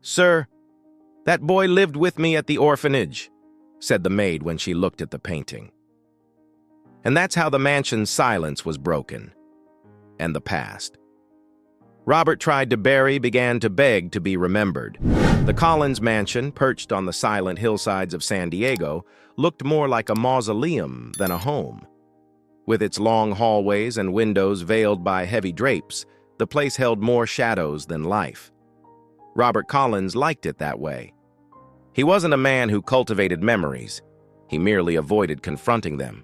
"Sir, that boy lived with me at the orphanage," said the maid when she looked at the painting. And that's how the mansion's silence was broken. And the past. Robert tried to bury, began to beg to be remembered. The Collins mansion, perched on the silent hillsides of San Diego, looked more like a mausoleum than a home. With its long hallways and windows veiled by heavy drapes, the place held more shadows than life. Robert Collins liked it that way. He wasn't a man who cultivated memories. He merely avoided confronting them.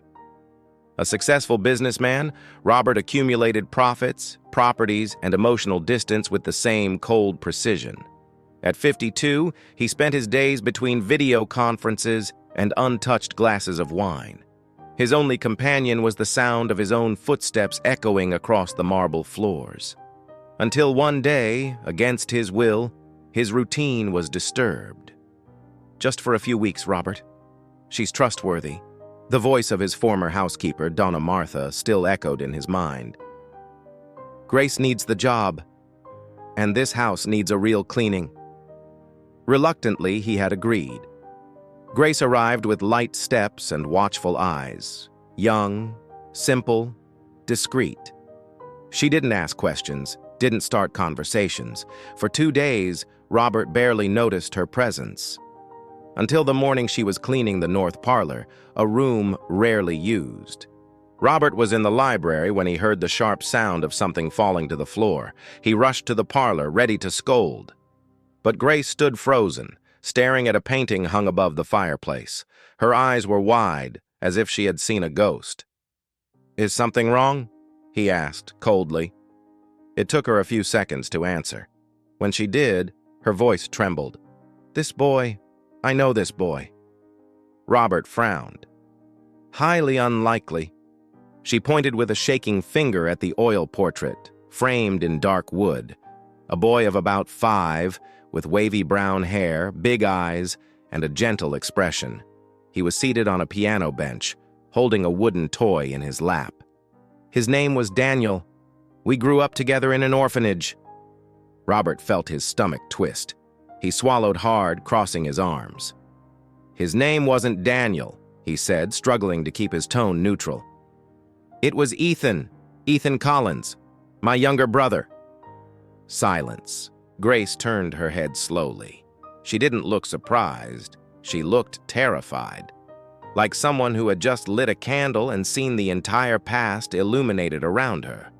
A successful businessman, Robert accumulated profits, properties, and emotional distance with the same cold precision. At 52, he spent his days between video conferences and untouched glasses of wine. His only companion was the sound of his own footsteps echoing across the marble floors. Until one day, against his will, his routine was disturbed. "Just for a few weeks, Robert. She's trustworthy." The voice of his former housekeeper, Donna Martha, still echoed in his mind. "Grace needs the job, and this house needs a real cleaning." Reluctantly, he had agreed. Grace arrived with light steps and watchful eyes, young, simple, discreet. She didn't ask questions, didn't start conversations. For 2 days, Robert barely noticed her presence. Until the morning she was cleaning the north parlor, a room rarely used. Robert was in the library when he heard the sharp sound of something falling to the floor. He rushed to the parlor, ready to scold. But Grace stood frozen, staring at a painting hung above the fireplace. Her eyes were wide, as if she had seen a ghost. "Is something wrong?" he asked, coldly. It took her a few seconds to answer. When she did, her voice trembled. "This boy, I know this boy." Robert frowned. "Highly unlikely." She pointed with a shaking finger at the oil portrait, framed in dark wood. A boy of about 5, with wavy brown hair, big eyes, and a gentle expression. He was seated on a piano bench, holding a wooden toy in his lap. "His name was Daniel. We grew up together in an orphanage." Robert felt his stomach twist. He swallowed hard, crossing his arms. "His name wasn't Daniel," he said, struggling to keep his tone neutral. "It was Ethan Collins, my younger brother." Silence. Grace turned her head slowly. She didn't look surprised. She looked terrified, like someone who had just lit a candle and seen the entire past illuminated around her.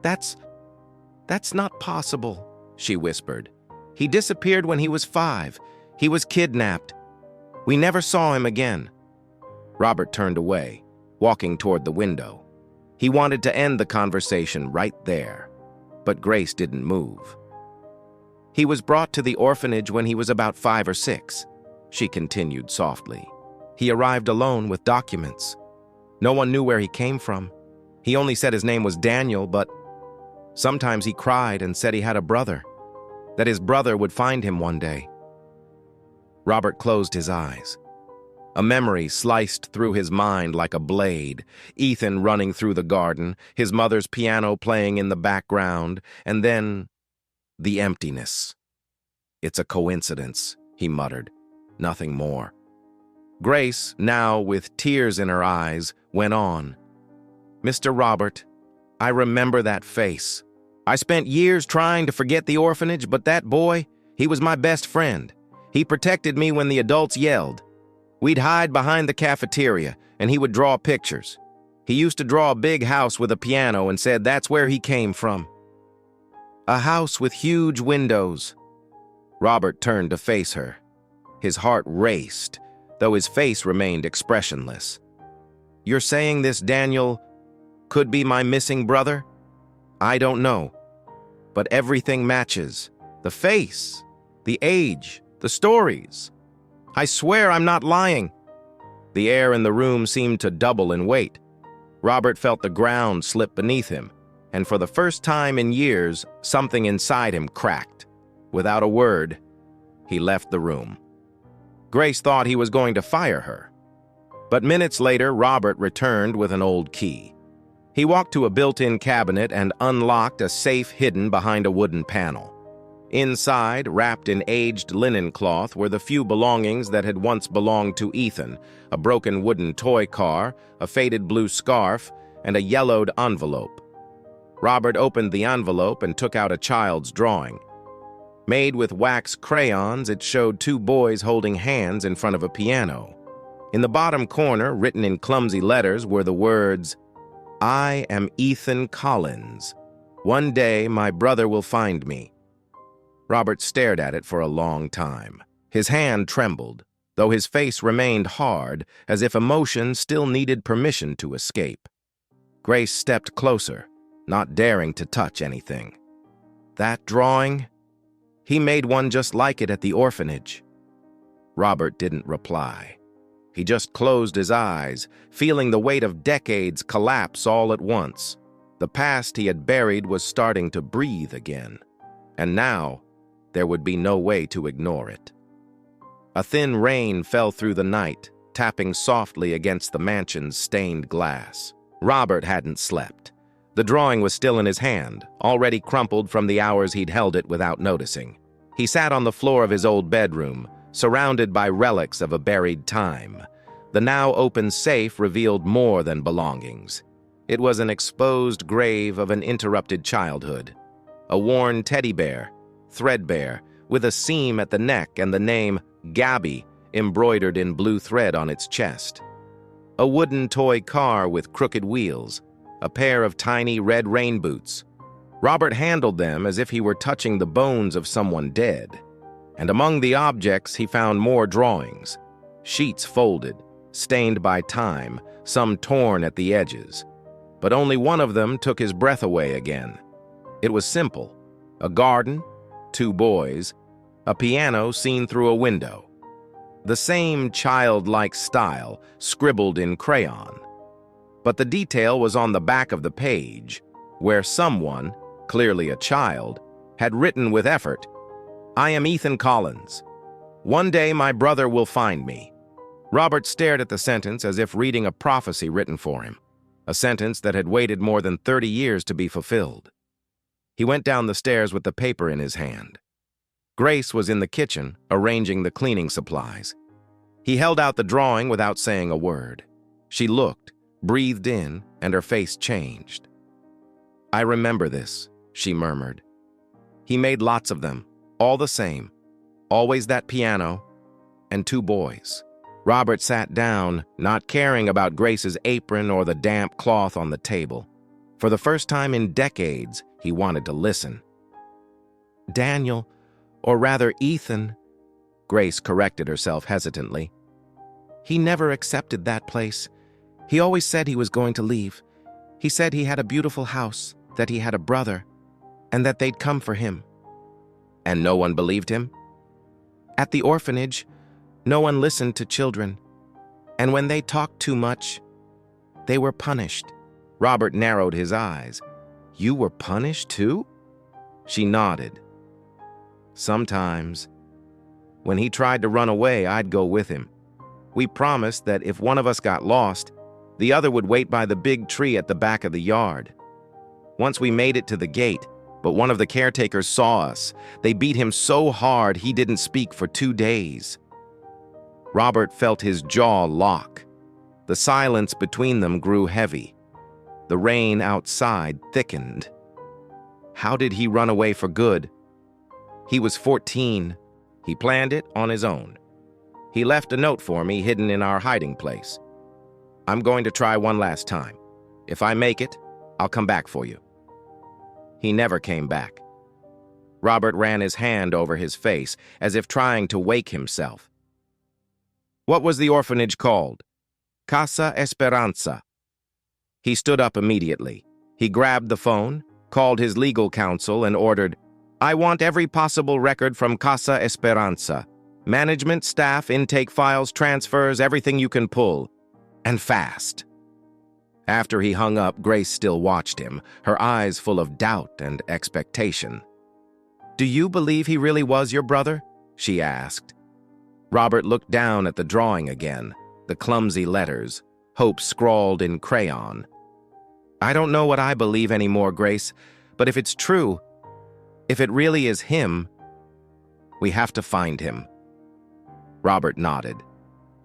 That's not possible," she whispered. "He disappeared when he was 5. He was kidnapped. We never saw him again." Robert turned away, walking toward the window. He wanted to end the conversation right there, but Grace didn't move. "He was brought to the orphanage when he was about 5 or 6, she continued softly. "He arrived alone with documents. No one knew where he came from. He only said his name was Daniel, but sometimes he cried and said he had a brother, that his brother would find him one day." Robert closed his eyes. A memory sliced through his mind like a blade. Ethan running through the garden, his mother's piano playing in the background, and then the emptiness. "It's a coincidence," he muttered. "Nothing more." Grace, now with tears in her eyes, went on. "Mr. Robert, I remember that face. I spent years trying to forget the orphanage, but that boy, he was my best friend. He protected me when the adults yelled. We'd hide behind the cafeteria, and he would draw pictures. He used to draw a big house with a piano and said that's where he came from. A house with huge windows." Robert turned to face her. His heart raced, though his face remained expressionless. "You're saying this Daniel could be my missing brother? I don't know. But everything matches. The face, the age, the stories. I swear I'm not lying." The air in the room seemed to double in weight. Robert felt the ground slip beneath him, and for the first time in years, something inside him cracked. Without a word, he left the room. Grace thought he was going to fire her. But minutes later, Robert returned with an old key. He walked to a built-in cabinet and unlocked a safe hidden behind a wooden panel. Inside, wrapped in aged linen cloth, were the few belongings that had once belonged to Ethan: a broken wooden toy car, a faded blue scarf, and a yellowed envelope. Robert opened the envelope and took out a child's drawing. Made with wax crayons, it showed two boys holding hands in front of a piano. In the bottom corner, written in clumsy letters, were the words, "I am Ethan Collins. One day my brother will find me." Robert stared at it for a long time. His hand trembled, though his face remained hard, as if emotion still needed permission to escape. Grace stepped closer, not daring to touch anything. "That drawing? He made one just like it at the orphanage." Robert didn't reply. He just closed his eyes, feeling the weight of decades collapse all at once. The past he had buried was starting to breathe again, and now there would be no way to ignore it. A thin rain fell through the night, tapping softly against the mansion's stained glass. Robert hadn't slept. The drawing was still in his hand, already crumpled from the hours he'd held it without noticing. He sat on the floor of his old bedroom, surrounded by relics of a buried time. The now open safe revealed more than belongings. It was an exposed grave of an interrupted childhood. A worn teddy bear, threadbare, with a seam at the neck and the name Gabby embroidered in blue thread on its chest. A wooden toy car with crooked wheels, a pair of tiny red rain boots. Robert handled them as if he were touching the bones of someone dead. And among the objects he found more drawings, sheets folded, stained by time, some torn at the edges. But only one of them took his breath away again. It was simple: a garden, two boys, a piano seen through a window. The same childlike style, scribbled in crayon. But the detail was on the back of the page, where someone, clearly a child, had written with effort, "I am Ethan Collins. One day my brother will find me." Robert stared at the sentence as if reading a prophecy written for him, a sentence that had waited more than 30 years to be fulfilled. He went down the stairs with the paper in his hand. Grace was in the kitchen, arranging the cleaning supplies. He held out the drawing without saying a word. She looked, breathed in, and her face changed. "I remember this," she murmured. "He made lots of them, all the same. Always that piano, and two boys." Robert sat down, not caring about Grace's apron or the damp cloth on the table. For the first time in decades, he wanted to listen. "Daniel, or rather Ethan," Grace corrected herself hesitantly. "He never accepted that place. He always said he was going to leave. He said he had a beautiful house, that he had a brother, and that they'd come for him." "And no one believed him?" "At the orphanage, no one listened to children. And when they talked too much, they were punished." Robert narrowed his eyes. "You were punished too?" She nodded. "Sometimes. When he tried to run away, I'd go with him. We promised that if one of us got lost, the other would wait by the big tree at the back of the yard. Once we made it to the gate, but one of the caretakers saw us. They beat him so hard he didn't speak for 2 days." Robert felt his jaw lock. The silence between them grew heavy. The rain outside thickened. How did he run away for good? He was 14. He planned it on his own. He left a note for me hidden in our hiding place. "I'm going to try one last time. If I make it, I'll come back for you." He never came back. Robert ran his hand over his face, as if trying to wake himself. "What was the orphanage called?" "Casa Esperanza." He stood up immediately. He grabbed the phone, called his legal counsel, and ordered, "I want every possible record from Casa Esperanza. Management, staff, intake files, transfers, everything you can pull. And fast." After he hung up, Grace still watched him, her eyes full of doubt and expectation. "Do you believe he really was your brother?" she asked. Robert looked down at the drawing again, the clumsy letters, hope scrawled in crayon. "I don't know what I believe anymore, Grace, but if it's true, if it really is him, We have to find him." Robert nodded.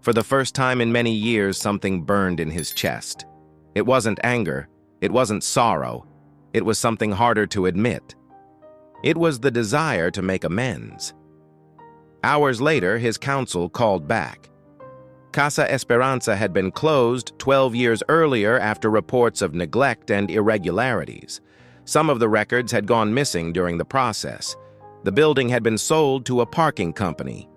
For the first time in many years, something burned in his chest. It wasn't anger. It wasn't sorrow. It was something harder to admit. It was the desire to make amends. Hours later, his counsel called back. Casa Esperanza had been closed 12 years earlier after reports of neglect and irregularities. Some of the records had gone missing during the process. The building had been sold to a parking company.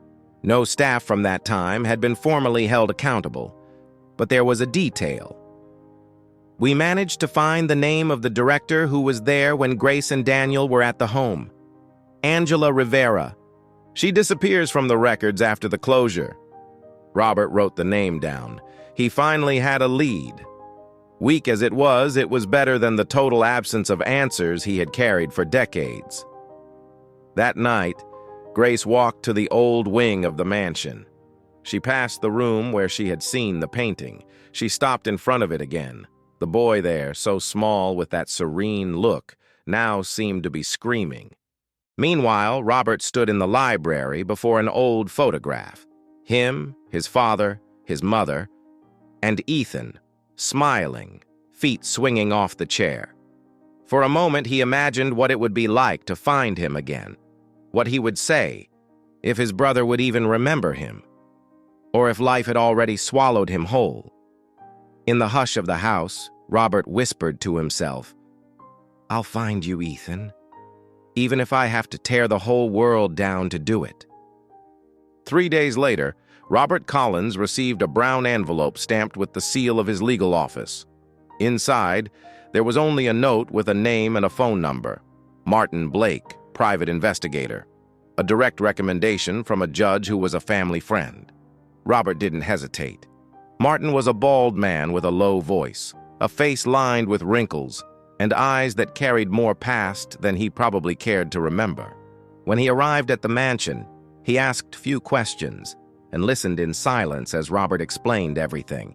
No staff from that time had been formally held accountable. But there was a detail. We managed to find the name of the director who was there when Grace and Daniel were at the home. Angela Rivera. She disappears from the records after the closure. Robert wrote the name down. He finally had a lead. Weak as it was better than the total absence of answers he had carried for decades. That night, Grace walked to the old wing of the mansion. She passed the room where she had seen the painting. She stopped in front of it again. The boy there, so small with that serene look, now seemed to be screaming. Meanwhile, Robert stood in the library before an old photograph. Him, his father, his mother, and Ethan, smiling, feet swinging off the chair. For a moment, he imagined what it would be like to find him again, what he would say, if his brother would even remember him, or if life had already swallowed him whole. In the hush of the house, Robert whispered to himself, "I'll find you, Ethan, even if I have to tear the whole world down to do it." 3 days later, Robert Collins received a brown envelope stamped with the seal of his legal office. Inside, there was only a note with a name and a phone number. Martin Blake, private investigator. A direct recommendation from a judge who was a family friend. Robert didn't hesitate. Martin was a bald man with a low voice, a face lined with wrinkles, and eyes that carried more past than he probably cared to remember. When he arrived at the mansion, he asked few questions and listened in silence as Robert explained everything.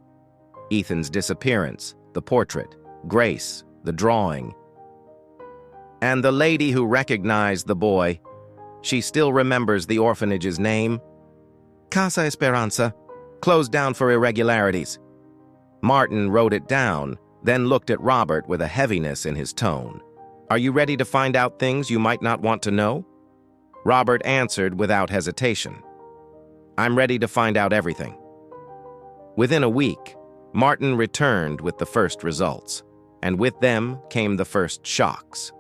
Ethan's disappearance, the portrait, Grace, the drawing. And the lady who recognized the boy, she still remembers the orphanage's name. Casa Esperanza, closed down for irregularities. Martin wrote it down, then looked at Robert with a heaviness in his tone. Are you ready to find out things you might not want to know? Robert answered without hesitation. I'm ready to find out everything. Within a week, Martin returned with the first results, and with them came the first shocks.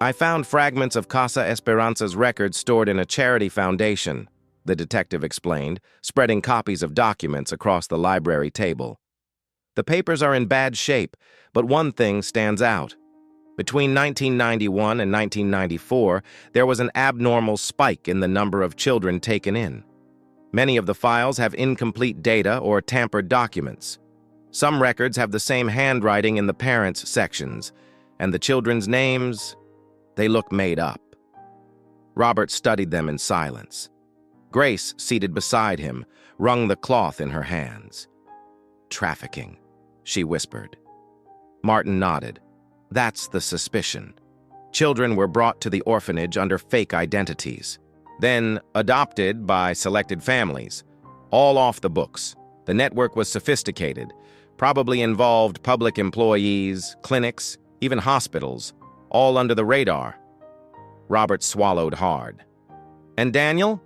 I found fragments of Casa Esperanza's records stored in a charity foundation, the detective explained, spreading copies of documents across the library table. The papers are in bad shape, but one thing stands out. Between 1991 and 1994, there was an abnormal spike in the number of children taken in. Many of the files have incomplete data or tampered documents. Some records have the same handwriting in the parents' sections, and the children's names, they look made up. Robert studied them in silence. Grace, seated beside him, wrung the cloth in her hands. Trafficking, she whispered. Martin nodded. That's the suspicion. Children were brought to the orphanage under fake identities, then adopted by selected families, all off the books. The network was sophisticated, probably involved public employees, clinics, even hospitals, all under the radar. Robert swallowed hard. And Daniel?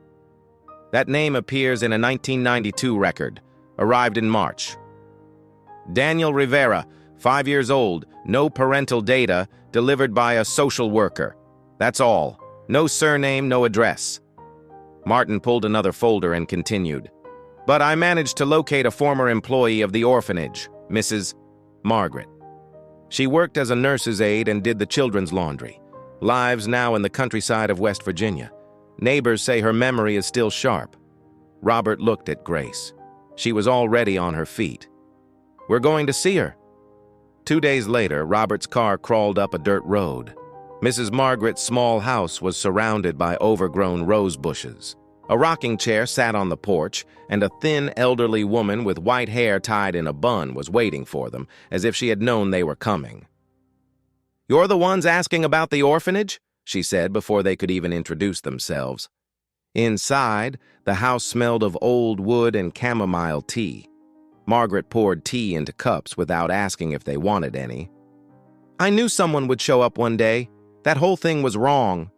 That name appears in a 1992 record, arrived in March. Daniel Rivera, 5 years old, no parental data, delivered by a social worker. That's all. No surname, no address. Martin pulled another folder and continued. But I managed to locate a former employee of the orphanage, Mrs. Margaret. She worked as a nurse's aide and did the children's laundry. Lives now in the countryside of West Virginia. Neighbors say her memory is still sharp. Robert looked at Grace. She was already on her feet. We're going to see her. 2 days later, Robert's car crawled up a dirt road. Mrs. Margaret's small house was surrounded by overgrown rose bushes. A rocking chair sat on the porch, and a thin, elderly woman with white hair tied in a bun was waiting for them, as if she had known they were coming. You're the ones asking about the orphanage? she said before they could even introduce themselves. Inside, the house smelled of old wood and chamomile tea. Margaret poured tea into cups without asking if they wanted any. I knew someone would show up one day. That whole thing was wrong.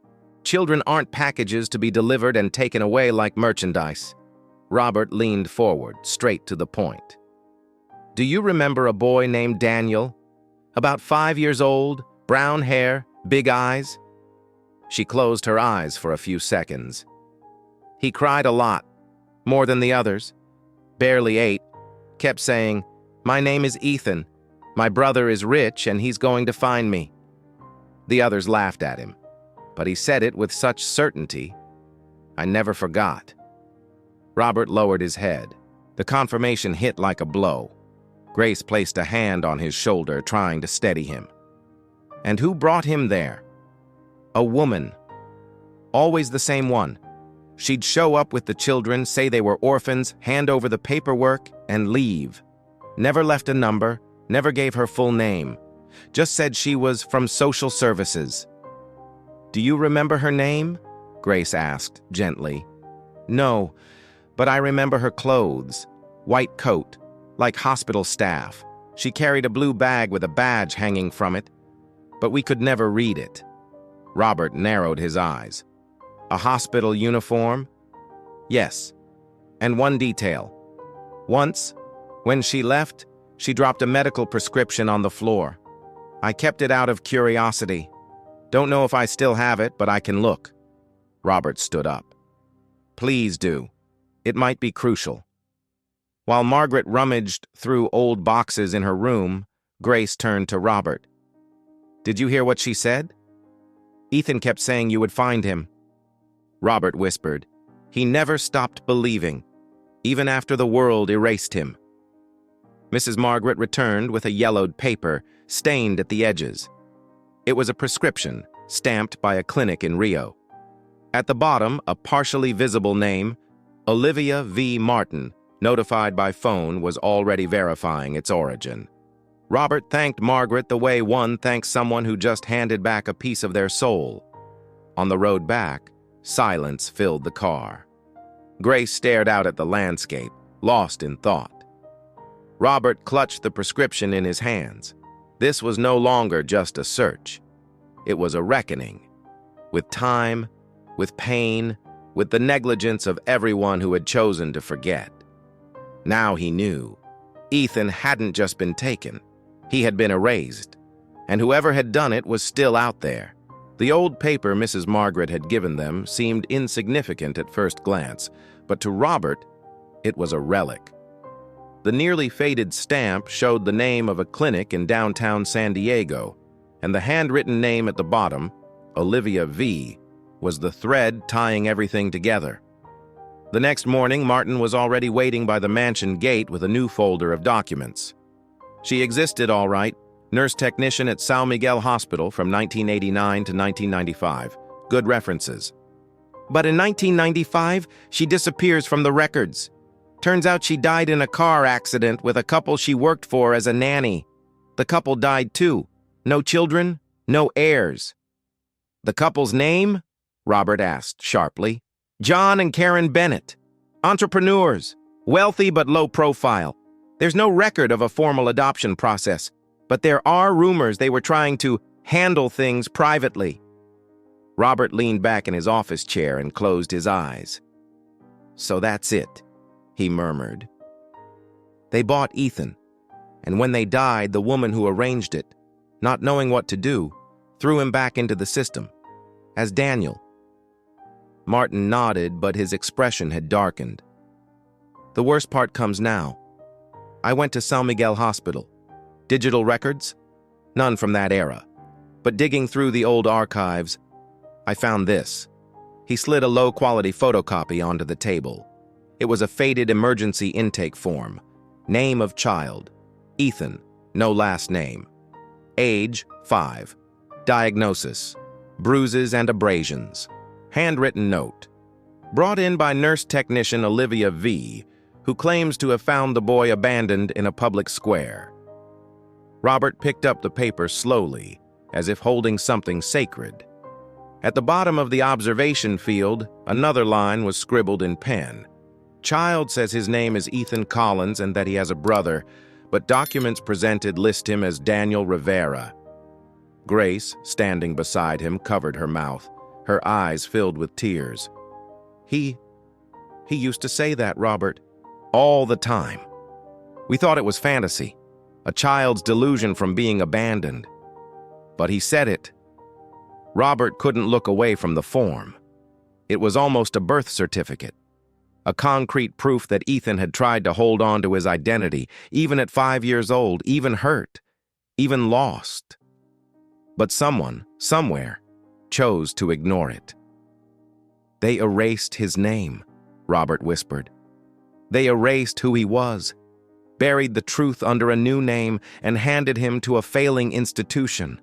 Children aren't packages to be delivered and taken away like merchandise. Robert leaned forward, straight to the point. Do you remember a boy named Daniel? About 5 years old, brown hair, big eyes? She closed her eyes for a few seconds. He cried a lot, more than the others. Barely ate, kept saying, "My name is Ethan. My brother is rich and he's going to find me." The others laughed at him, but he said it with such certainty. I never forgot. Robert lowered his head. The confirmation hit like a blow. Grace placed a hand on his shoulder, trying to steady him. And who brought him there? A woman. Always the same one. She'd show up with the children, say they were orphans, hand over the paperwork, and leave. Never left a number, never gave her full name. Just said she was from social services. Do you remember her name? Grace asked, gently. No, but I remember her clothes. White coat, like hospital staff. She carried a blue bag with a badge hanging from it, but we could never read it. Robert narrowed his eyes. A hospital uniform? Yes. And one detail. Once, when she left, she dropped a medical prescription on the floor. I kept it out of curiosity. Don't know if I still have it, but I can look. Robert stood up. Please do. It might be crucial. While Margaret rummaged through old boxes in her room, Grace turned to Robert. Did you hear what she said? Ethan kept saying you would find him. Robert whispered. He never stopped believing, even after the world erased him. Mrs. Margaret returned with a yellowed paper, stained at the edges. It was a prescription, stamped by a clinic in Rio. At the bottom, a partially visible name, Olivia V. Martin, notified by phone, was already verifying its origin. Robert thanked Margaret the way one thanks someone who just handed back a piece of their soul. On the road back, silence filled the car. Grace stared out at the landscape, lost in thought. Robert clutched the prescription in his hands. This was no longer just a search. It was a reckoning. With time, with pain, with the negligence of everyone who had chosen to forget. Now he knew. Ethan hadn't just been taken. He had been erased. And whoever had done it was still out there. The old paper Mrs. Margaret had given them seemed insignificant at first glance, but to Robert, it was a relic. The nearly faded stamp showed the name of a clinic in downtown San Diego, and the handwritten name at the bottom, Olivia V., was the thread tying everything together. The next morning, Martin was already waiting by the mansion gate with a new folder of documents. She existed all right, nurse technician at San Miguel Hospital from 1989 to 1995. Good references. But in 1995, she disappears from the records. Turns out she died in a car accident with a couple she worked for as a nanny. The couple died too. No children, no heirs. The couple's name? Robert asked sharply. John and Karen Bennett. Entrepreneurs. Wealthy but low profile. There's no record of a formal adoption process, but there are rumors they were trying to handle things privately. Robert leaned back in his office chair and closed his eyes. So that's it, he murmured. They bought Ethan, and when they died, the woman who arranged it, not knowing what to do, threw him back into the system, as Daniel. Martin nodded, but his expression had darkened. The worst part comes now. I went to San Miguel Hospital. Digital records? None from that era. But digging through the old archives, I found this. He slid a low-quality photocopy onto the table. It was a faded emergency intake form. Name of child. Ethan, no last name. Age, 5. Diagnosis. Bruises and abrasions. Handwritten note. Brought in by nurse technician Olivia V., who claims to have found the boy abandoned in a public square. Robert picked up the paper slowly, as if holding something sacred. At the bottom of the observation field, another line was scribbled in pen. Child says his name is Ethan Collins and that he has a brother, but documents presented list him as Daniel Rivera. Grace, standing beside him, covered her mouth, her eyes filled with tears. He used to say that, Robert, all the time. We thought it was fantasy, a child's delusion from being abandoned. But he said it. Robert couldn't look away from the form. It was almost a birth certificate, a concrete proof that Ethan had tried to hold on to his identity, even at 5 years old, even hurt, even lost. But someone, somewhere, chose to ignore it. They erased his name, Robert whispered. They erased who he was, buried the truth under a new name, and handed him to a failing institution.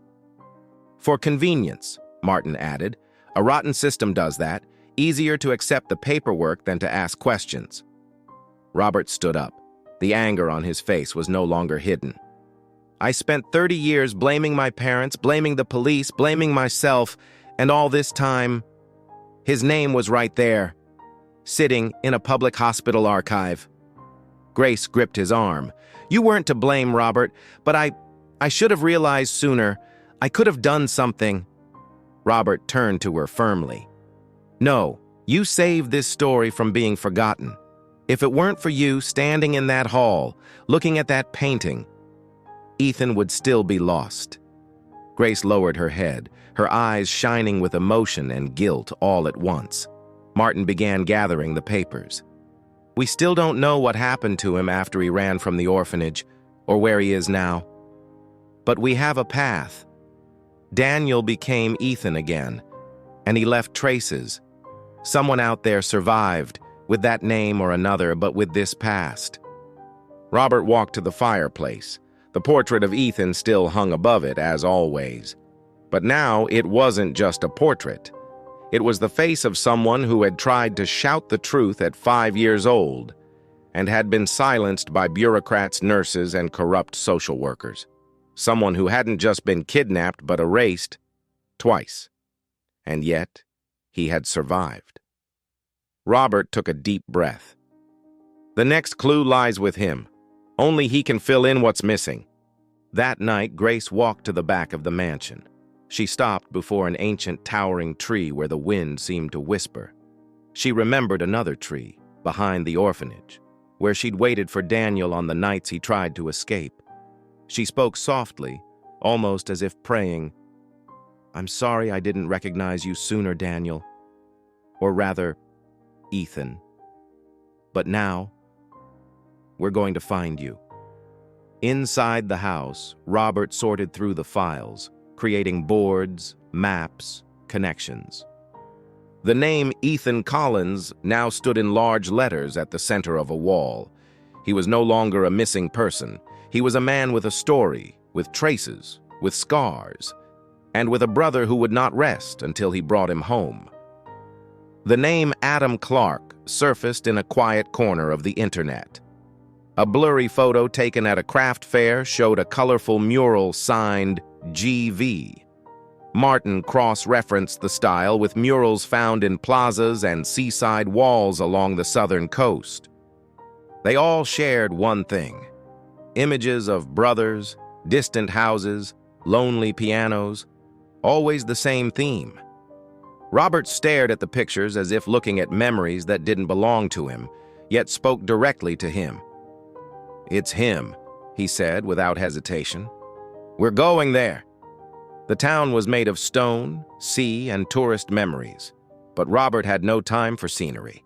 For convenience, Martin added. A rotten system does that. Easier to accept the paperwork than to ask questions. Robert stood up. The anger on his face was no longer hidden. I spent 30 years blaming my parents, blaming the police, blaming myself, and all this time, his name was right there, sitting in a public hospital archive. Grace gripped his arm. You weren't to blame, Robert, but I should have realized sooner. I could have done something. Robert turned to her firmly. No, you saved this story from being forgotten. If it weren't for you standing in that hall, looking at that painting, Ethan would still be lost. Grace lowered her head, her eyes shining with emotion and guilt all at once. Martin began gathering the papers. We still don't know what happened to him after he ran from the orphanage, or where he is now. But we have a path. Daniel became Ethan again, and he left traces. Someone out there survived, with that name or another, but with this past. Robert walked to the fireplace. The portrait of Ethan still hung above it, as always. But now it wasn't just a portrait. It was the face of someone who had tried to shout the truth at 5 years old and had been silenced by bureaucrats, nurses, and corrupt social workers. Someone who hadn't just been kidnapped but erased twice. And yet, he had survived. Robert took a deep breath. The next clue lies with him. Only he can fill in what's missing. That night, Grace walked to the back of the mansion. She stopped before an ancient towering tree where the wind seemed to whisper. She remembered another tree, behind the orphanage, where she'd waited for Daniel on the nights he tried to escape. She spoke softly, almost as if praying, I'm sorry I didn't recognize you sooner, Daniel. Or rather, Ethan. But now, we're going to find you. Inside the house, Robert sorted through the files, creating boards, maps, connections. The name Ethan Collins now stood in large letters at the center of a wall. He was no longer a missing person. He was a man with a story, with traces, with scars, and with a brother who would not rest until he brought him home. The name Adam Clark surfaced in a quiet corner of the internet. A blurry photo taken at a craft fair showed a colorful mural signed GV. Martin cross-referenced the style with murals found in plazas and seaside walls along the southern coast. They all shared one thing: images of brothers, distant houses, lonely pianos, always the same theme. Robert stared at the pictures as if looking at memories that didn't belong to him, yet spoke directly to him. It's him, he said without hesitation. We're going there. The town was made of stone, sea, and tourist memories, but Robert had no time for scenery.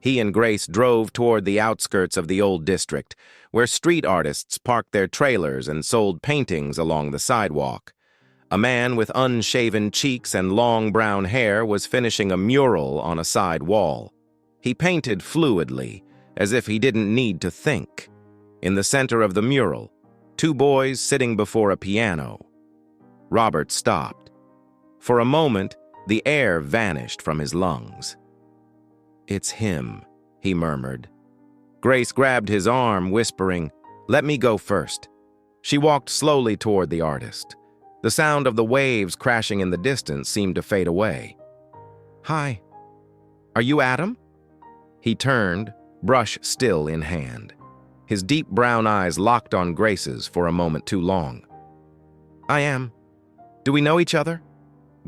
He and Grace drove toward the outskirts of the old district, where street artists parked their trailers and sold paintings along the sidewalk. A man with unshaven cheeks and long brown hair was finishing a mural on a side wall. He painted fluidly, as if he didn't need to think. In the center of the mural, 2 boys sitting before a piano. Robert stopped. For a moment, the air vanished from his lungs. It's him, he murmured. Grace grabbed his arm, whispering, Let me go first. She walked slowly toward the artist. The sound of the waves crashing in the distance seemed to fade away. "Hi. Are you Adam?" He turned, brush still in hand. His deep brown eyes locked on Grace's for a moment too long. "I am. Do we know each other?"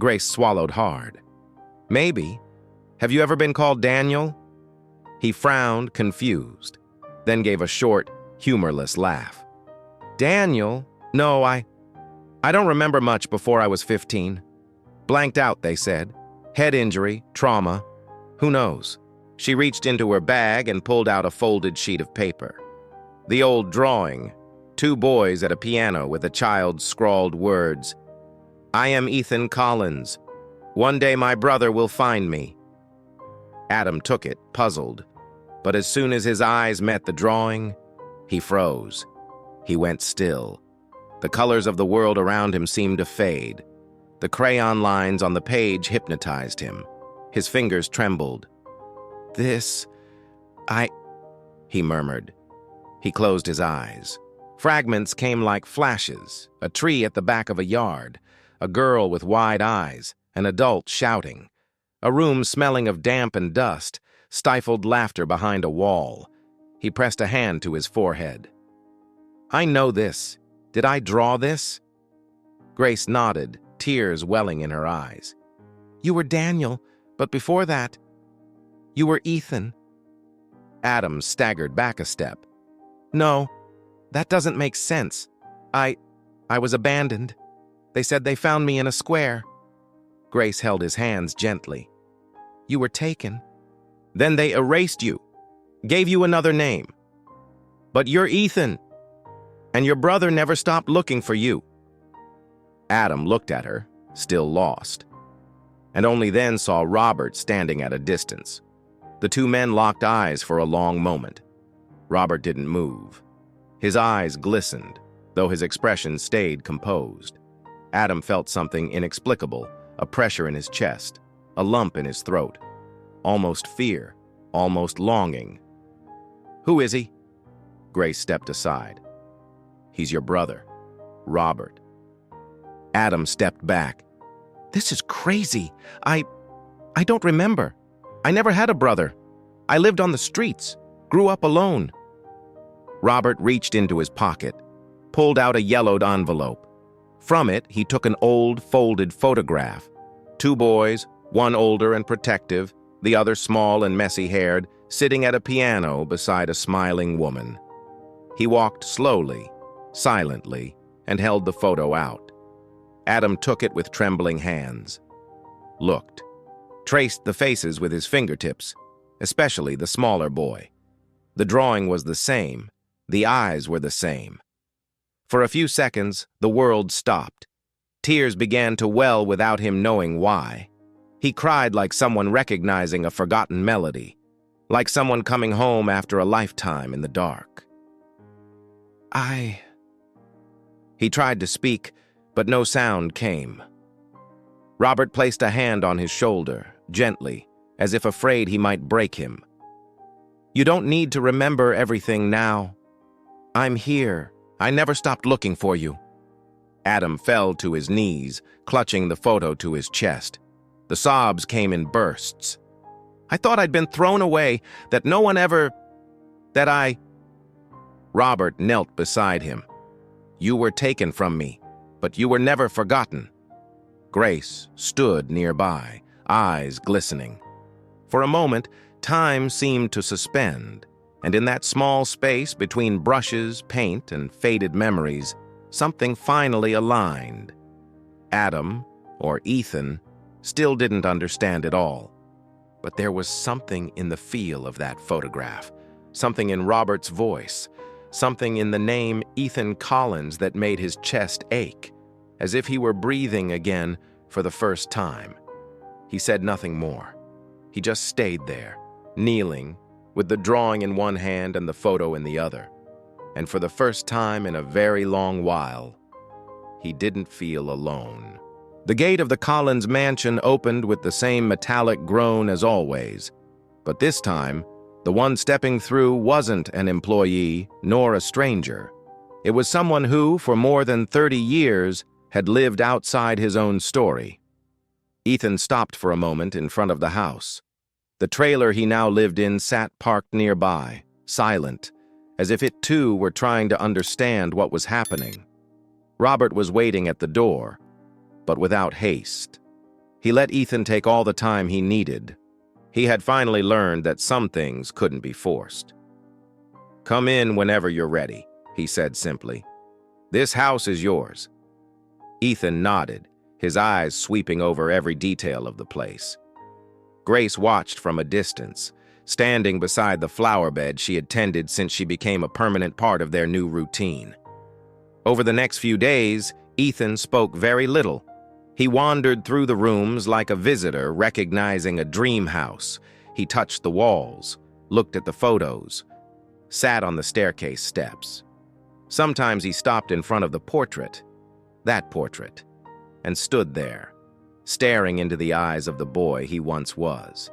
Grace swallowed hard. "Maybe. Have you ever been called Daniel?" He frowned, confused, then gave a short, humorless laugh. "Daniel? No, I don't remember much before I was 15. Blanked out, they said. Head injury, trauma. Who knows?" She reached into her bag and pulled out a folded sheet of paper. The old drawing, 2 boys at a piano with a child's scrawled words. "I am Ethan Collins. One day my brother will find me." Adam took it, puzzled, but as soon as his eyes met the drawing, he froze. He went still. The colors of the world around him seemed to fade. The crayon lines on the page hypnotized him. His fingers trembled. He murmured. He closed his eyes. Fragments came like flashes, a tree at the back of a yard, a girl with wide eyes, an adult shouting, a room smelling of damp and dust, stifled laughter behind a wall. He pressed a hand to his forehead. "I know this. Did I draw this?" Grace nodded, tears welling in her eyes. "You were Daniel, but before that, you were Ethan." Adam staggered back a step. "No, that doesn't make sense. I was abandoned. They said they found me in a square." Grace held his hands gently. "You were taken. Then they erased you, gave you another name. But you're Ethan, and your brother never stopped looking for you." Adam looked at her, still lost, and only then saw Robert standing at a distance. The 2 men locked eyes for a long moment. Robert didn't move. His eyes glistened, though his expression stayed composed. Adam felt something inexplicable, a pressure in his chest, a lump in his throat. Almost fear, almost longing. "Who is he?" Grace stepped aside. "He's your brother, Robert." Adam stepped back. "This is crazy. I don't remember. I never had a brother. I lived on the streets, grew up alone." Robert reached into his pocket, pulled out a yellowed envelope. From it, he took an old, folded photograph. 2 boys, one older and protective, the other small and messy-haired, sitting at a piano beside a smiling woman. He walked slowly, silently, and held the photo out. Adam took it with trembling hands. Looked. Traced the faces with his fingertips, especially the smaller boy. The drawing was the same. The eyes were the same. For a few seconds, the world stopped. Tears began to well without him knowing why. He cried like someone recognizing a forgotten melody, like someone coming home after a lifetime in the dark. He tried to speak, but no sound came. Robert placed a hand on his shoulder, gently, as if afraid he might break him. "You don't need to remember everything now. I'm here. I never stopped looking for you." Adam fell to his knees, clutching the photo to his chest. The sobs came in bursts. "I thought I'd been thrown away, that no one ever... Robert knelt beside him. "You were taken from me, but you were never forgotten." Grace stood nearby, eyes glistening. For a moment, time seemed to suspend, and in that small space between brushes, paint, and faded memories, something finally aligned. Adam, or Ethan, still didn't understand it all. But there was something in the feel of that photograph, something in Robert's voice, something in the name Ethan Collins that made his chest ache, as if he were breathing again for the first time. He said nothing more. He just stayed there, kneeling, with the drawing in one hand and the photo in the other. And for the first time in a very long while, he didn't feel alone. The gate of the Collins mansion opened with the same metallic groan as always, but this time, the one stepping through wasn't an employee nor a stranger. It was someone who, for more than 30 years, had lived outside his own story. Ethan stopped for a moment in front of the house. The trailer he now lived in sat parked nearby, silent, as if it too were trying to understand what was happening. Robert was waiting at the door, but without haste. He let Ethan take all the time he needed. He had finally learned that some things couldn't be forced. "Come in whenever you're ready," he said simply. "This house is yours." Ethan nodded, his eyes sweeping over every detail of the place. Grace watched from a distance, standing beside the flower bed she had tended since she became a permanent part of their new routine. Over the next few days, Ethan spoke very little. He wandered through the rooms like a visitor recognizing a dream house. He touched the walls, looked at the photos, sat on the staircase steps. Sometimes he stopped in front of the portrait, that portrait, and stood there, staring into the eyes of the boy he once was.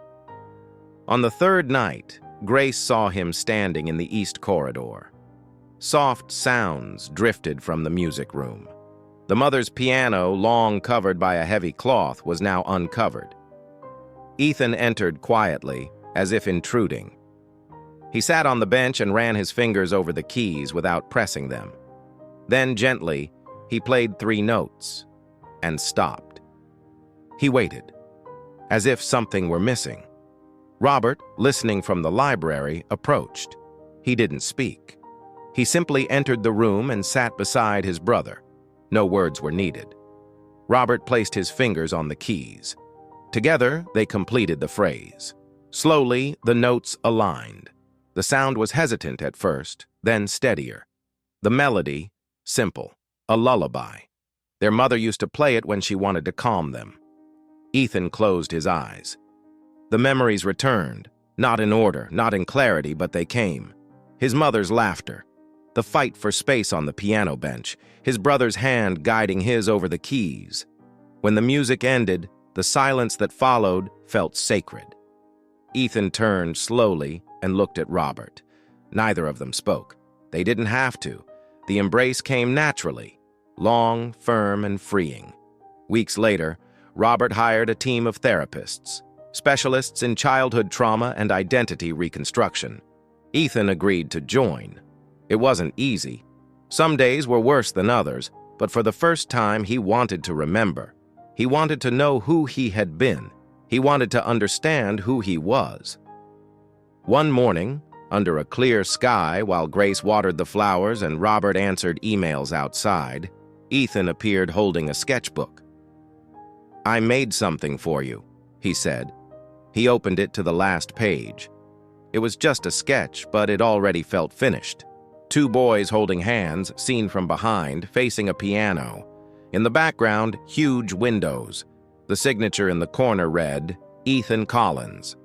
On the third night, Grace saw him standing in the east corridor. Soft sounds drifted from the music room. The mother's piano, long covered by a heavy cloth, was now uncovered. Ethan entered quietly, as if intruding. He sat on the bench and ran his fingers over the keys without pressing them. Then, gently, he played 3 notes and stopped. He waited, as if something were missing. Robert, listening from the library, approached. He didn't speak. He simply entered the room and sat beside his brother. No words were needed. Robert placed his fingers on the keys. Together, they completed the phrase. Slowly, the notes aligned. The sound was hesitant at first, then steadier. The melody, simple, a lullaby. Their mother used to play it when she wanted to calm them. Ethan closed his eyes. The memories returned, not in order, not in clarity, but they came. His mother's laughter, the fight for space on the piano bench, his brother's hand guiding his over the keys. When the music ended, the silence that followed felt sacred. Ethan turned slowly and looked at Robert. Neither of them spoke. They didn't have to. The embrace came naturally, long, firm, and freeing. Weeks later, Robert hired a team of therapists, specialists in childhood trauma and identity reconstruction. Ethan agreed to join. It wasn't easy. Some days were worse than others, but for the first time he wanted to remember. He wanted to know who he had been. He wanted to understand who he was. One morning, under a clear sky while Grace watered the flowers and Robert answered emails outside, Ethan appeared holding a sketchbook. "I made something for you," he said. He opened it to the last page. It was just a sketch, but it already felt finished. 2 boys holding hands, seen from behind, facing a piano. In the background, huge windows. The signature in the corner read, "Ethan Collins."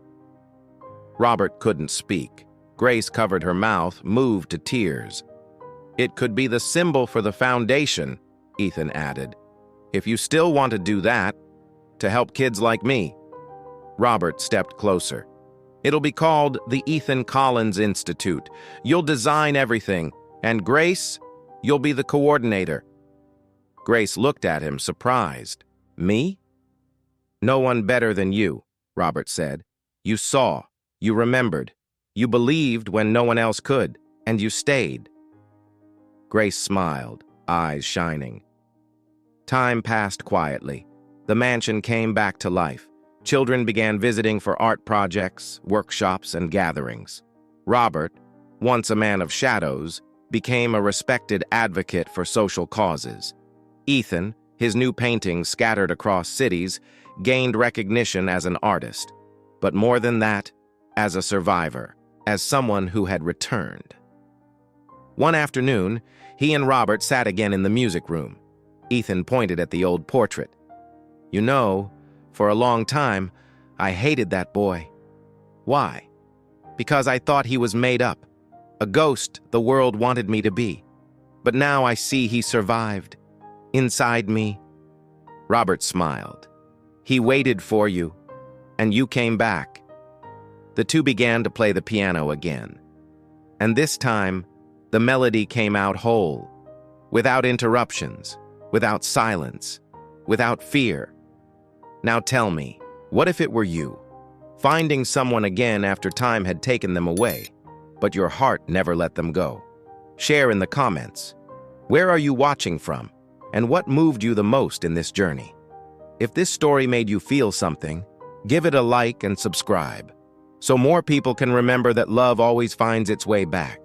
Robert couldn't speak. Grace covered her mouth, moved to tears. "It could be the symbol for the foundation," Ethan added. "If you still want to do that, to help kids like me." Robert stepped closer. "It'll be called the Ethan Collins Institute. You'll design everything, and Grace, you'll be the coordinator." Grace looked at him, surprised. "Me?" "No one better than you," Robert said. "You saw, you remembered, you believed when no one else could, and you stayed." Grace smiled, eyes shining. Time passed quietly. The mansion came back to life. Children began visiting for art projects, workshops, and gatherings. Robert, once a man of shadows, became a respected advocate for social causes. Ethan, his new paintings scattered across cities, gained recognition as an artist. But more than that, as a survivor, as someone who had returned. One afternoon, he and Robert sat again in the music room. Ethan pointed at the old portrait. "You know, for a long time, I hated that boy." "Why?" "Because I thought he was made up, a ghost the world wanted me to be. But now I see he survived, inside me." Robert smiled. "He waited for you, and you came back." The two began to play the piano again. And this time, the melody came out whole, without interruptions. without silence, without fear. Now tell me, what if it were you, finding someone again after time had taken them away, but your heart never let them go? Share in the comments. Where are you watching from, and what moved you the most in this journey? If this story made you feel something, give it a like and subscribe, so more people can remember that love always finds its way back.